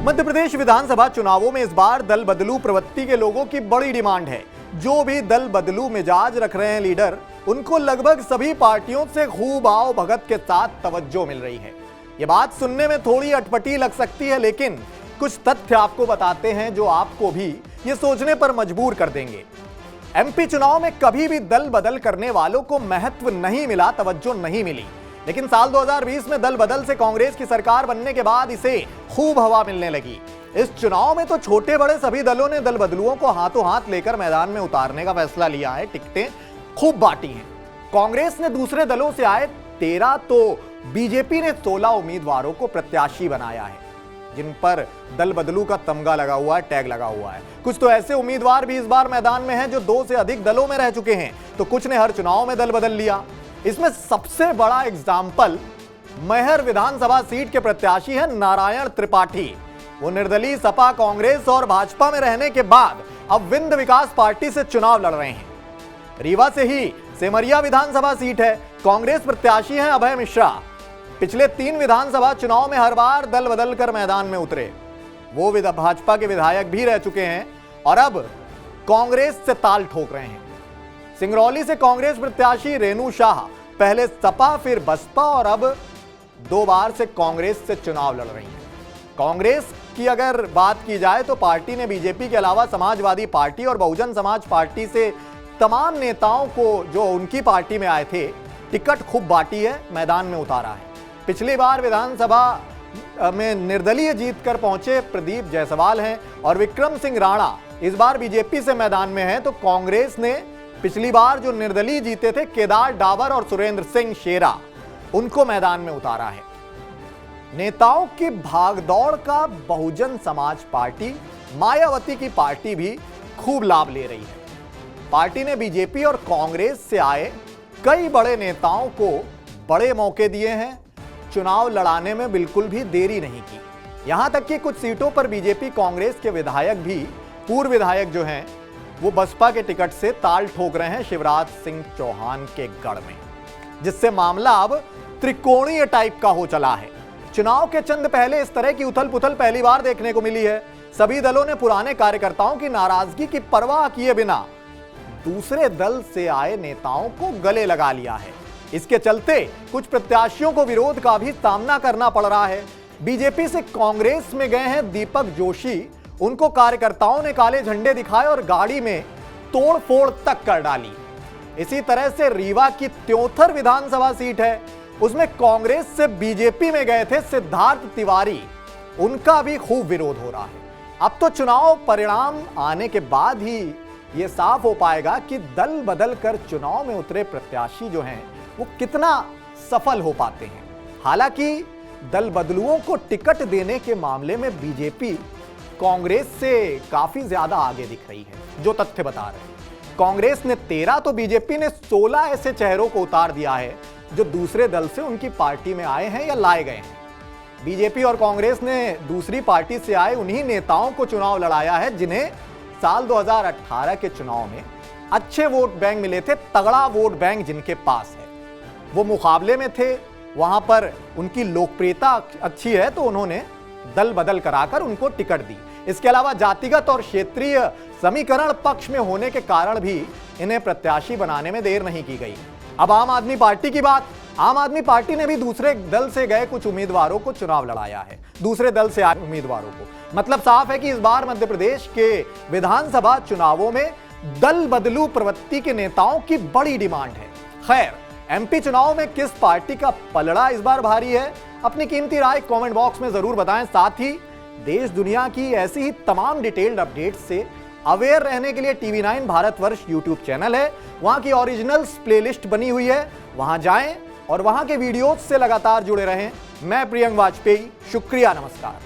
मध्य प्रदेश विधानसभा चुनावों में इस बार दल बदलू प्रवृत्ति के लोगों की बड़ी डिमांड है। जो भी दल बदलू मिजाज रख रहे हैं लीडर, उनको लगभग सभी पार्टियों से खूब आओ भगत के साथ तवज्जो मिल रही है। ये बात सुनने में थोड़ी अटपटी लग सकती है, लेकिन कुछ तथ्य आपको बताते हैं जो आपको भी ये सोचने पर मजबूर कर देंगे। एमपी चुनाव में कभी भी दल बदल करने वालों को महत्व नहीं मिला, तवज्जो नहीं मिली, लेकिन साल 2020 में दल बदल से कांग्रेस की सरकार बनने के बाद इसे खूब हवा मिलने लगी। इस चुनाव में तो छोटे बड़े सभी दलों ने दल बदलुओं को हाथों हाथ लेकर मैदान में उतारने का फैसला लिया है। टिकटें खूब बांटी हैं। कांग्रेस ने दूसरे दलों से आए 13 तो बीजेपी ने 16 उम्मीदवारों को प्रत्याशी बनाया है, जिन पर दल बदलू का तमगा लगा हुआ है, टैग लगा हुआ है। कुछ तो ऐसे उम्मीदवार भी इस बार मैदान में हैं जो 2 से अधिक दलों में रह चुके हैं, तो कुछ ने हर चुनाव में दल बदल लिया। इसमें सबसे बड़ा एग्जाम्पल मैहर विधानसभा सीट के प्रत्याशी हैं नारायण त्रिपाठी। वो निर्दलीय सपा, कांग्रेस और भाजपा में रहने के बाद अब विंध्य विकास पार्टी से चुनाव लड़ रहे हैं। रीवा से ही सेमरिया विधानसभा सीट है। कांग्रेस प्रत्याशी हैं अभय मिश्रा। पिछले 3 विधानसभा चुनाव में हर बार दल बदल कर मैदान में उतरे। वो भाजपा के विधायक भी रह चुके हैं और अब कांग्रेस से ताल ठोक रहे हैं। सिंगरौली से कांग्रेस प्रत्याशी रेणु शाह पहले सपा फिर बसपा और अब 2 बार से कांग्रेस से चुनाव लड़ रही हैं। कांग्रेस की अगर बात की जाए तो पार्टी ने बीजेपी के अलावा समाजवादी पार्टी और बहुजन समाज पार्टी से तमाम नेताओं को जो उनकी पार्टी में आए थे टिकट खूब बांटी है, मैदान में उतारा है। पिछली बार विधानसभा में निर्दलीय जीत कर पहुंचे प्रदीप जायसवाल हैं और विक्रम सिंह राणा इस बार बीजेपी से मैदान में हैं। तो कांग्रेस ने पिछली बार जो निर्दलीय जीते थे केदार डाबर और सुरेंद्र सिंह शेरा, उनको मैदान में उतारा है। नेताओं की भागदौड़ का बहुजन समाज पार्टी, मायावती की पार्टी भी खूब लाभ ले रही है। पार्टी ने बीजेपी और कांग्रेस से आए कई बड़े नेताओं को बड़े मौके दिए हैं। चुनाव लड़ाने में बिल्कुल भी देरी नहीं की। यहां तक कि कुछ सीटों पर बीजेपी कांग्रेस के विधायक भी, पूर्व विधायक जो हैं, वो बसपा के टिकट से ताल ठोक रहे हैं शिवराज सिंह चौहान के गढ़ में, जिससे मामला अब त्रिकोणीय टाइप का हो चला है। चुनाव के चंद पहले इस तरह की उथल पुथल पहली बार देखने को मिली है। सभी दलों ने पुराने कार्यकर्ताओं की नाराजगी की परवाह किए बिना दूसरे दल से आए नेताओं को गले लगा लिया है। इसके चलते कुछ प्रत्याशियों को विरोध का भी सामना करना पड़ रहा है। बीजेपी से कांग्रेस में गए हैं दीपक जोशी। उनको कार्यकर्ताओं ने काले झंडे दिखाए और गाड़ी में तोड़फोड़ तक कर डाली। इसी तरह से रीवा की त्योंथर विधानसभा सीट है, उसमें कांग्रेस से बीजेपी में गए थे सिद्धार्थ तिवारी। उनका भी खूब विरोध हो रहा है। अब तो चुनाव परिणाम आने के बाद ही यह साफ हो पाएगा कि दल बदल कर चुनाव में उतरे प्रत्याशी जो हैं वो कितना सफल हो पाते हैं। हालांकि दल बदलुओं को टिकट देने के मामले में बीजेपी कांग्रेस से काफी ज्यादा आगे दिख रही है। जो तथ्य बता रहे हैं, कांग्रेस ने 13 तो बीजेपी ने 16 ऐसे चेहरों को उतार दिया है जो दूसरे दल से उनकी पार्टी में आए हैं या लाए गए हैं। बीजेपी और कांग्रेस ने दूसरी पार्टी से आए उन्हीं नेताओं को चुनाव लड़ाया है जिन्हें साल 2018 के चुनाव में अच्छे वोट बैंक मिले थे। तगड़ा वोट बैंक जिनके पास है, वो मुकाबले में थे, वहां पर उनकी लोकप्रियता अच्छी है, तो उन्होंने दल बदल कराकर उनको टिकट दी। इसके अलावा जातिगत और क्षेत्रीय समीकरण पक्ष में होने के कारण भी इन्हें प्रत्याशी बनाने में देर नहीं की गई। अब आम आदमी पार्टी की बात। आम आदमी पार्टी ने भी दूसरे दल से गए कुछ उम्मीदवारों को चुनाव लड़ाया है, दूसरे दल से आए उम्मीदवारों को। मतलब साफ है कि इस बार मध्य प्रदेश के विधानसभा चुनावों में दल बदलू प्रवृत्ति के नेताओं की बड़ी डिमांड है। खैर, एमपी चुनाव में किस पार्टी का पलड़ा इस बार भारी है, अपनी कीमती राय कमेंट बॉक्स में जरूर बताएं। साथ ही देश दुनिया की ऐसी ही तमाम डिटेल्ड अपडेट्स से अवेयर रहने के लिए TV9 भारतवर्ष यूट्यूब चैनल है। वहां की ओरिजिनल्स प्लेलिस्ट बनी हुई है, वहां जाएं और वहां के वीडियोज से लगातार जुड़े रहें। मैं प्रियंक वाजपेयी, शुक्रिया, नमस्कार।